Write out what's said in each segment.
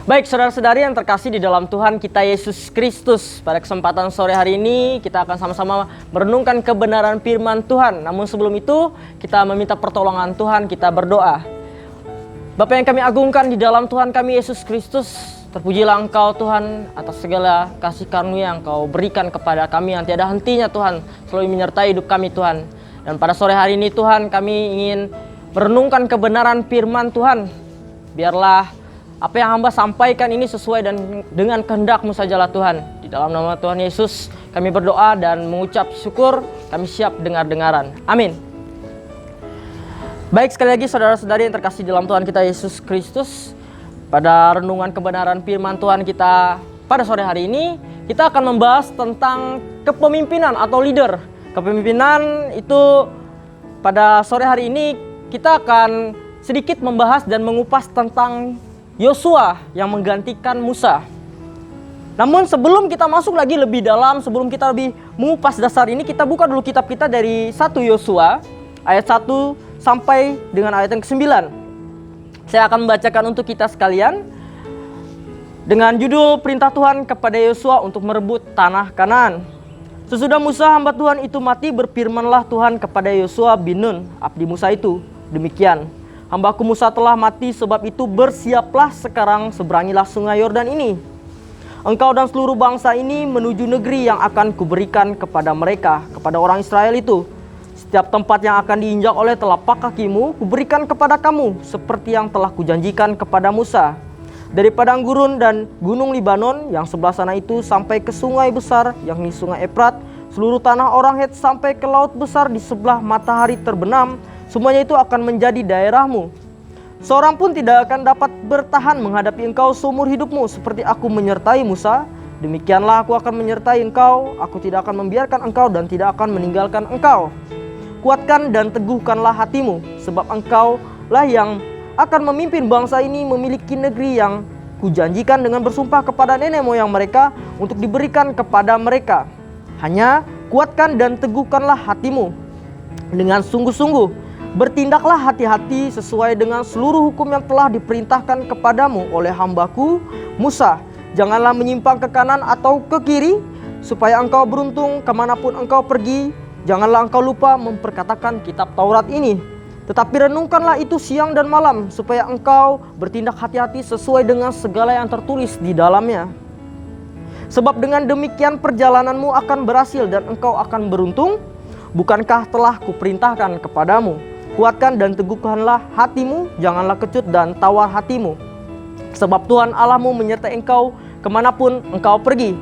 Baik, saudara-saudari yang terkasih di dalam Tuhan kita Yesus Kristus, pada kesempatan sore hari ini kita akan sama-sama merenungkan kebenaran firman Tuhan. Namun sebelum itu, kita meminta pertolongan Tuhan, kita berdoa. Bapa yang kami agungkan di dalam Tuhan kami Yesus Kristus, terpujilah Engkau Tuhan atas segala kasih karunia yang Engkau berikan kepada kami yang tiada hentinya Tuhan, selalu menyertai hidup kami Tuhan. Dan pada sore hari ini Tuhan, kami ingin merenungkan kebenaran firman Tuhan. Biarlah apa yang hamba sampaikan ini sesuai dan dengan kehendak-Mu sajalah Tuhan. Di dalam nama Tuhan Yesus kami berdoa dan mengucap syukur, kami siap dengar-dengaran. Amin. Baik, sekali lagi saudara-saudari yang terkasih dalam Tuhan kita Yesus Kristus, pada renungan kebenaran firman Tuhan kita pada sore hari ini, kita akan membahas tentang kepemimpinan atau leader. Kepemimpinan itu pada sore hari ini kita akan sedikit membahas dan mengupas tentang Yosua yang menggantikan Musa. Namun sebelum kita masuk lagi lebih dalam, sebelum kita lebih mengupas dasar ini, kita buka dulu kitab kita dari 1 Yosua ayat 1 sampai dengan ayat yang ke-9. Saya akan membacakan untuk kita sekalian dengan judul Perintah Tuhan kepada Yosua untuk merebut tanah Kanaan. Sesudah Musa hamba Tuhan itu mati, berfirmanlah Tuhan kepada Yosua bin Nun, abdi Musa itu, demikian: Hambaku Musa telah mati, sebab itu bersiaplah sekarang, seberangilah sungai Yordan ini. Engkau dan seluruh bangsa ini menuju negeri yang akan kuberikan kepada mereka, kepada orang Israel itu. Setiap tempat yang akan diinjak oleh telapak kakimu, kuberikan kepada kamu, seperti yang telah kujanjikan kepada Musa. Dari padang gurun dan gunung Libanon yang sebelah sana itu sampai ke sungai besar, yakni sungai Efrat, seluruh tanah orang Het sampai ke laut besar di sebelah matahari terbenam, semuanya itu akan menjadi daerahmu. Seorang pun tidak akan dapat bertahan menghadapi engkau seumur hidupmu, seperti aku menyertai Musa. Demikianlah aku akan menyertai engkau. Aku tidak akan membiarkan engkau dan tidak akan meninggalkan engkau. Kuatkan dan teguhkanlah hatimu, sebab engkaulah yang akan memimpin bangsa ini memiliki negeri yang kujanjikan dengan bersumpah kepada nenek moyang mereka untuk diberikan kepada mereka. Hanya kuatkan dan teguhkanlah hatimu dengan sungguh-sungguh. Bertindaklah hati-hati sesuai dengan seluruh hukum yang telah diperintahkan kepadamu oleh hambaku Musa. Janganlah menyimpang ke kanan atau ke kiri, supaya engkau beruntung kemanapun engkau pergi. Janganlah engkau lupa memperkatakan kitab Taurat ini, tetapi renungkanlah itu siang dan malam, supaya engkau bertindak hati-hati sesuai dengan segala yang tertulis di dalamnya. Sebab dengan demikian perjalananmu akan berhasil dan engkau akan beruntung. Bukankah telah kuperintahkan kepadamu? Kuatkan dan teguhkanlah hatimu, janganlah kecut dan tawar hatimu. Sebab Tuhan Allahmu menyertai engkau kemanapun engkau pergi.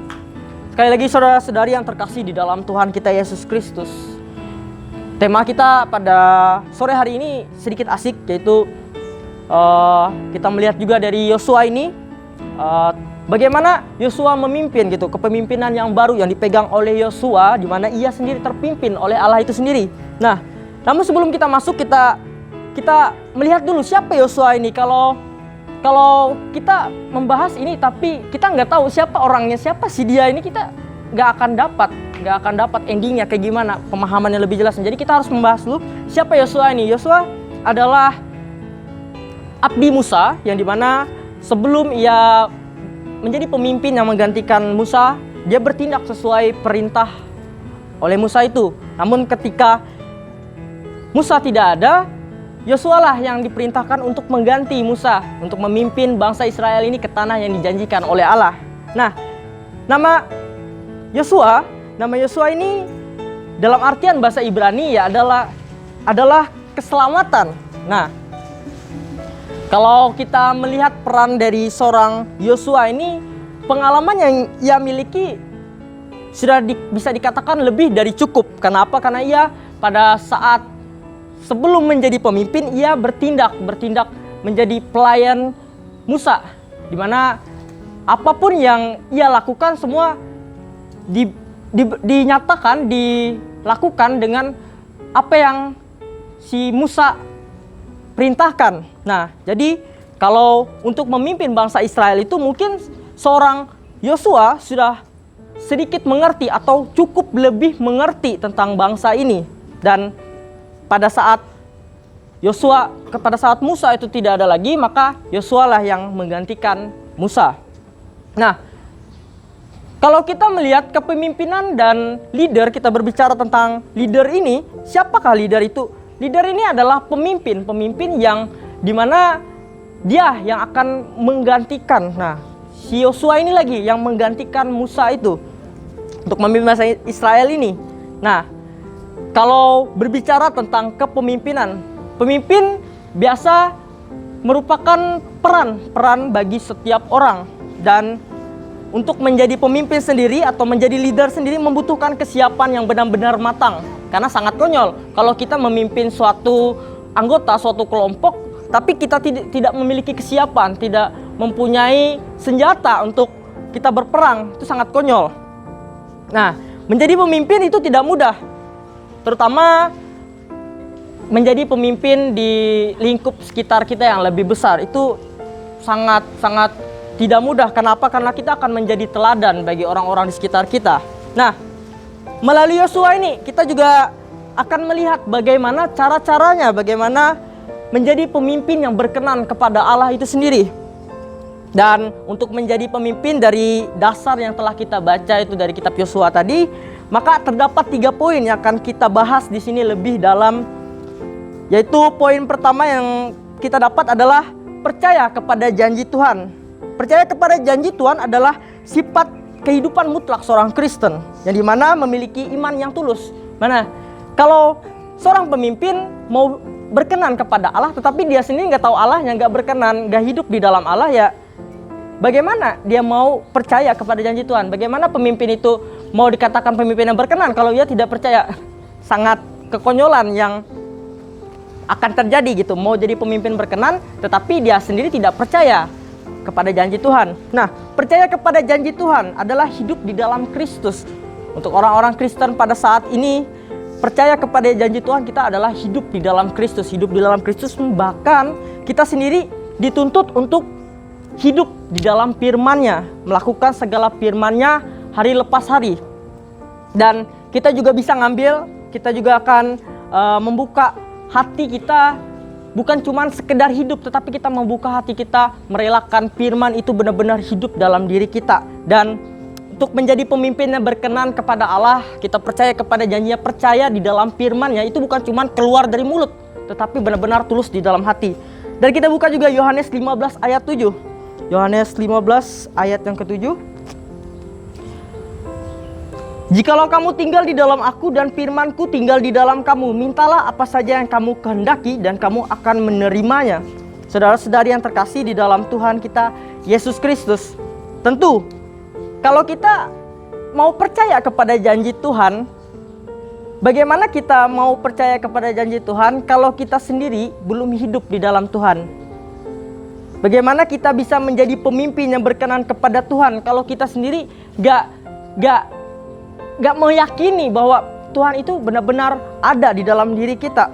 Sekali lagi saudara-saudari yang terkasih di dalam Tuhan kita Yesus Kristus, tema kita pada sore hari ini sedikit asik, yaitu kita melihat juga dari Yosua ini, bagaimana Yosua memimpin gitu, kepemimpinan yang baru yang dipegang oleh Yosua, di mana ia sendiri terpimpin oleh Allah itu sendiri. Nah, namun sebelum kita masuk, kita melihat dulu siapa Yosua ini. Kalau kita membahas ini tapi kita nggak tahu siapa orangnya, siapa si dia ini, kita nggak akan dapat endingnya kayak gimana, pemahamannya lebih jelas. Jadi kita harus membahas dulu siapa Yosua ini. Yosua adalah abdi Musa, yang dimana sebelum ia menjadi pemimpin yang menggantikan Musa, dia bertindak sesuai perintah oleh Musa itu. Namun ketika Musa tidak ada, Yosua lah yang diperintahkan untuk mengganti Musa, untuk memimpin bangsa Israel ini ke tanah yang dijanjikan oleh Allah. Nah, nama Yosua ini dalam artian bahasa Ibrani ya adalah keselamatan. Nah, kalau kita melihat peran dari seorang Yosua ini, pengalaman yang ia miliki sudah bisa dikatakan lebih dari cukup. Kenapa? Karena ia pada saat sebelum menjadi pemimpin, ia bertindak menjadi pelayan Musa, di mana apapun yang ia lakukan semua dilakukan dengan apa yang si Musa perintahkan. Nah, jadi kalau untuk memimpin bangsa Israel itu mungkin seorang Yosua sudah sedikit mengerti atau cukup lebih mengerti tentang bangsa ini. Dan pada saat Musa itu tidak ada lagi, maka Yosua lah yang menggantikan Musa. Nah, kalau kita melihat kepemimpinan dan leader, kita berbicara tentang leader ini, siapakah leader itu? Leader ini adalah pemimpin yang dimana dia yang akan menggantikan. Nah, si Yosua ini lagi yang menggantikan Musa itu untuk memimpin bangsa Israel ini. Nah, kalau berbicara tentang kepemimpinan, pemimpin biasa merupakan peran bagi setiap orang, dan untuk menjadi pemimpin sendiri atau menjadi leader sendiri membutuhkan kesiapan yang benar-benar matang. Karena sangat konyol kalau kita memimpin suatu anggota, suatu kelompok, tapi kita tidak memiliki kesiapan, tidak mempunyai senjata untuk kita berperang. Itu sangat konyol. Nah, menjadi pemimpin itu tidak mudah. Terutama menjadi pemimpin di lingkup sekitar kita yang lebih besar. Itu sangat tidak mudah. Kenapa? Karena kita akan menjadi teladan bagi orang-orang di sekitar kita. Nah, melalui Yosua ini kita juga akan melihat bagaimana cara-caranya, bagaimana menjadi pemimpin yang berkenan kepada Allah itu sendiri. Dan untuk menjadi pemimpin dari dasar yang telah kita baca itu dari kitab Yosua tadi, maka terdapat 3 poin yang akan kita bahas di sini lebih dalam. Yaitu poin pertama yang kita dapat adalah percaya kepada janji Tuhan. Percaya kepada janji Tuhan adalah sifat kehidupan mutlak seorang Kristen, yang dimana memiliki iman yang tulus. Mana? Kalau seorang pemimpin mau berkenan kepada Allah, tetapi dia sendiri nggak tahu Allah, yang nggak berkenan, nggak hidup di dalam Allah, ya bagaimana dia mau percaya kepada janji Tuhan? Bagaimana pemimpin itu mau dikatakan pemimpin yang berkenan kalau dia tidak percaya? Sangat kekonyolan yang akan terjadi gitu. Mau jadi pemimpin berkenan, tetapi dia sendiri tidak percaya kepada janji Tuhan. Nah, percaya kepada janji Tuhan adalah hidup di dalam Kristus. Untuk orang-orang Kristen pada saat ini, percaya kepada janji Tuhan kita adalah hidup di dalam Kristus. Hidup di dalam Kristus, bahkan kita sendiri dituntut untuk hidup di dalam firman-Nya, melakukan segala firman-Nya hari lepas hari. Dan kita juga bisa ngambil, kita juga akan membuka hati kita, bukan cuma sekedar hidup, tetapi kita membuka hati kita, merelakan firman itu benar-benar hidup dalam diri kita. Dan untuk menjadi pemimpin yang berkenan kepada Allah, kita percaya kepada janjinya, percaya di dalam firman-Nya, itu bukan cuma keluar dari mulut, tetapi benar-benar tulus di dalam hati. Dan kita buka juga Yohanes 15 ayat 7. Yohanes 15 ayat yang ke-7. Jikalau kamu tinggal di dalam aku dan firman-Ku tinggal di dalam kamu, mintalah apa saja yang kamu kehendaki dan kamu akan menerimanya. Saudara-saudari yang terkasih di dalam Tuhan kita Yesus Kristus, tentu kalau kita mau percaya kepada janji Tuhan, bagaimana kita mau percaya kepada janji Tuhan kalau kita sendiri belum hidup di dalam Tuhan? Bagaimana kita bisa menjadi pemimpin yang berkenan kepada Tuhan kalau kita sendiri gak meyakini bahwa Tuhan itu benar-benar ada di dalam diri kita?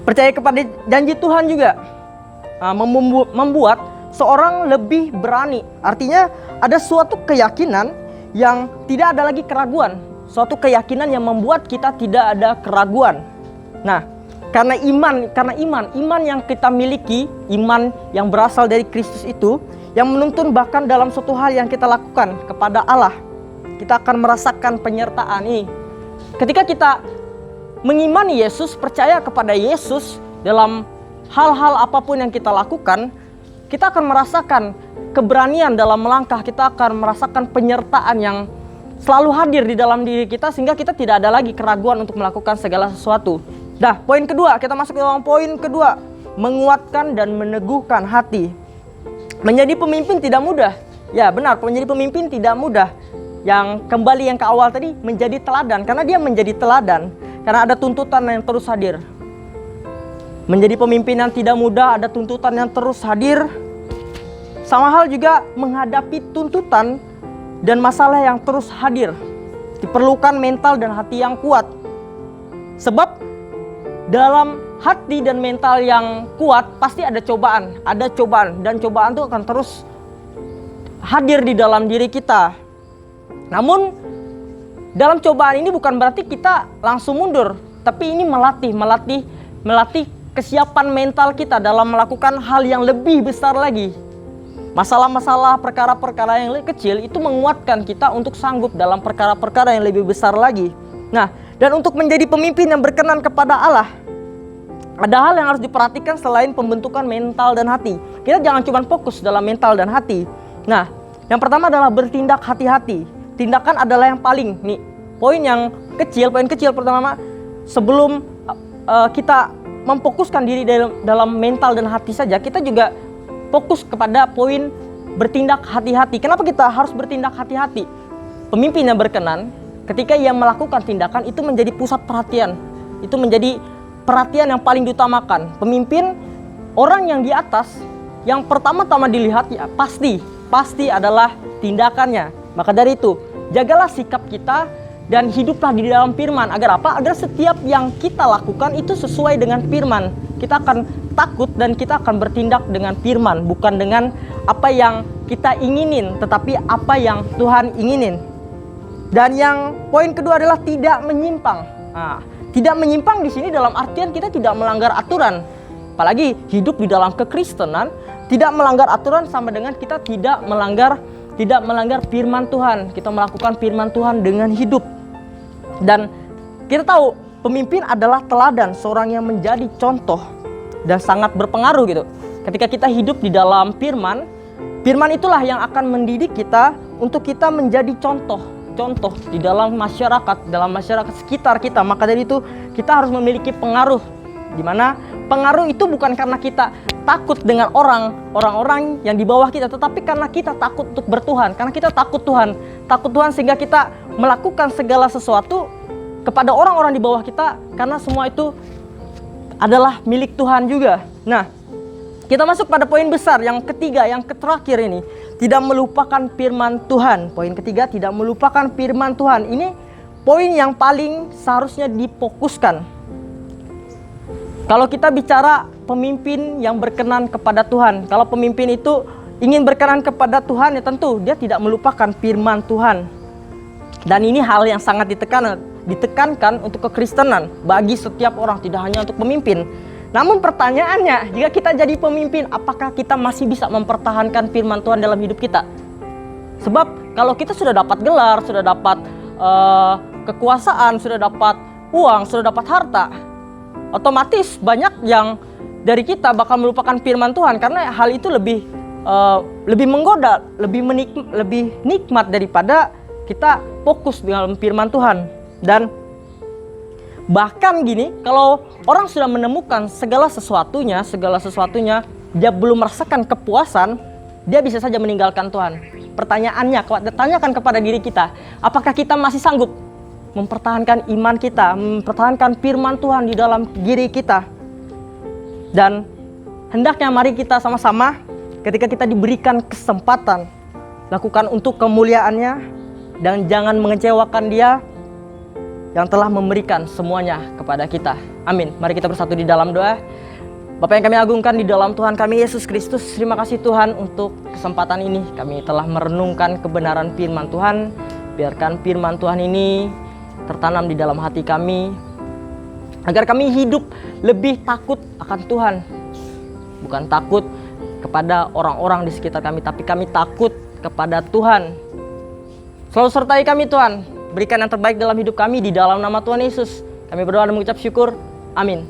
Percaya kepada janji Tuhan juga membuat seorang lebih berani. Artinya ada suatu keyakinan yang tidak ada lagi keraguan. Suatu keyakinan yang membuat kita tidak ada keraguan. Nah, karena iman yang kita miliki, iman yang berasal dari Kristus itu, yang menuntun bahkan dalam suatu hal yang kita lakukan kepada Allah, kita akan merasakan penyertaan ini. Ketika kita mengimani Yesus, percaya kepada Yesus dalam hal-hal apapun yang kita lakukan, kita akan merasakan keberanian dalam melangkah. Kita akan merasakan penyertaan yang selalu hadir di dalam diri kita, sehingga kita tidak ada lagi keraguan untuk melakukan segala sesuatu. Nah, poin kedua, kita masuk ke dalam poin kedua, menguatkan dan meneguhkan hati. Menjadi pemimpin tidak mudah. Ya benar, menjadi pemimpin tidak mudah. Yang kembali yang ke awal tadi, menjadi teladan. Karena dia menjadi teladan, karena ada tuntutan yang terus hadir. Menjadi pemimpin yang tidak mudah, ada tuntutan yang terus hadir. Sama hal juga menghadapi tuntutan dan masalah yang terus hadir. Diperlukan mental dan hati yang kuat. Sebab dalam hati dan mental yang kuat pasti ada cobaan. Ada cobaan, dan cobaan itu akan terus hadir di dalam diri kita. Namun dalam cobaan ini bukan berarti kita langsung mundur, tapi ini melatih kesiapan mental kita dalam melakukan hal yang lebih besar lagi. Masalah-masalah, perkara-perkara yang lebih kecil itu menguatkan kita untuk sanggup dalam perkara-perkara yang lebih besar lagi. Nah, dan untuk menjadi pemimpin yang berkenan kepada Allah, ada hal yang harus diperhatikan selain pembentukan mental dan hati. Kita jangan cuma fokus dalam mental dan hati. Nah, yang pertama adalah bertindak hati-hati. Tindakan adalah yang paling, nih, poin kecil pertama, sebelum kita memfokuskan diri dalam mental dan hati saja, kita juga fokus kepada poin bertindak hati-hati. Kenapa kita harus bertindak hati-hati? Pemimpin yang berkenan, ketika ia melakukan tindakan, itu menjadi pusat perhatian. Itu menjadi perhatian yang paling diutamakan. Pemimpin, orang yang di atas, yang pertama-tama dilihat ya pasti adalah tindakannya. Maka dari itu, jagalah sikap kita dan hiduplah di dalam firman. Agar apa? Agar setiap yang kita lakukan itu sesuai dengan firman. Kita akan takut dan kita akan bertindak dengan firman, bukan dengan apa yang kita inginin, tetapi apa yang Tuhan inginin. Dan yang poin kedua adalah tidak menyimpang. Nah, tidak menyimpang di sini dalam artian kita tidak melanggar aturan. Apalagi hidup di dalam kekristenan, tidak melanggar aturan sama dengan kita tidak melanggar firman Tuhan. Kita melakukan firman Tuhan dengan hidup. Dan kita tahu pemimpin adalah teladan, seorang yang menjadi contoh dan sangat berpengaruh gitu. Ketika kita hidup di dalam firman itulah yang akan mendidik kita untuk kita menjadi contoh di dalam masyarakat sekitar kita. Maka dari itu kita harus memiliki pengaruh, di mana pengaruh itu bukan karena kita takut dengan orang-orang yang di bawah kita, tetapi karena kita takut untuk bertuhan, karena kita takut Tuhan sehingga kita melakukan segala sesuatu kepada orang-orang di bawah kita, karena semua itu adalah milik Tuhan juga. Nah, kita masuk pada poin besar yang ketiga, yang terakhir ini, tidak melupakan firman Tuhan. Poin ketiga, tidak melupakan firman Tuhan. Ini poin yang paling seharusnya difokuskan. Kalau kita bicara pemimpin yang berkenan kepada Tuhan, kalau pemimpin itu ingin berkenan kepada Tuhan, ya tentu dia tidak melupakan firman Tuhan. Dan ini hal yang sangat ditekankan untuk kekristenan bagi setiap orang, tidak hanya untuk pemimpin. Namun pertanyaannya, jika kita jadi pemimpin, apakah kita masih bisa mempertahankan firman Tuhan dalam hidup kita? Sebab kalau kita sudah dapat gelar, sudah dapat kekuasaan, sudah dapat uang, sudah dapat harta, otomatis banyak yang dari kita bakal melupakan firman Tuhan, karena hal itu lebih menggoda, lebih nikmat daripada kita fokus dalam firman Tuhan. Dan bahkan gini, kalau orang sudah menemukan segala sesuatunya, dia belum merasakan kepuasan, dia bisa saja meninggalkan Tuhan. Pertanyaannya, tanyakan kepada diri kita, apakah kita masih sanggup mempertahankan iman kita, mempertahankan firman Tuhan di dalam diri kita? Dan hendaknya mari kita sama-sama, ketika kita diberikan kesempatan, lakukan untuk kemuliaannya, dan jangan mengecewakan Dia yang telah memberikan semuanya kepada kita. Amin. Mari kita bersatu di dalam doa. Bapa yang kami agungkan di dalam Tuhan kami Yesus Kristus, terima kasih Tuhan untuk kesempatan ini. Kami telah merenungkan kebenaran firman Tuhan. Biarkan firman Tuhan ini tertanam di dalam hati kami, agar kami hidup lebih takut akan Tuhan. Bukan takut kepada orang-orang di sekitar kami, tapi kami takut kepada Tuhan. Selalu sertai kami Tuhan. Berikan yang terbaik dalam hidup kami, di dalam nama Tuhan Yesus kami berdoa dan mengucap syukur. Amin.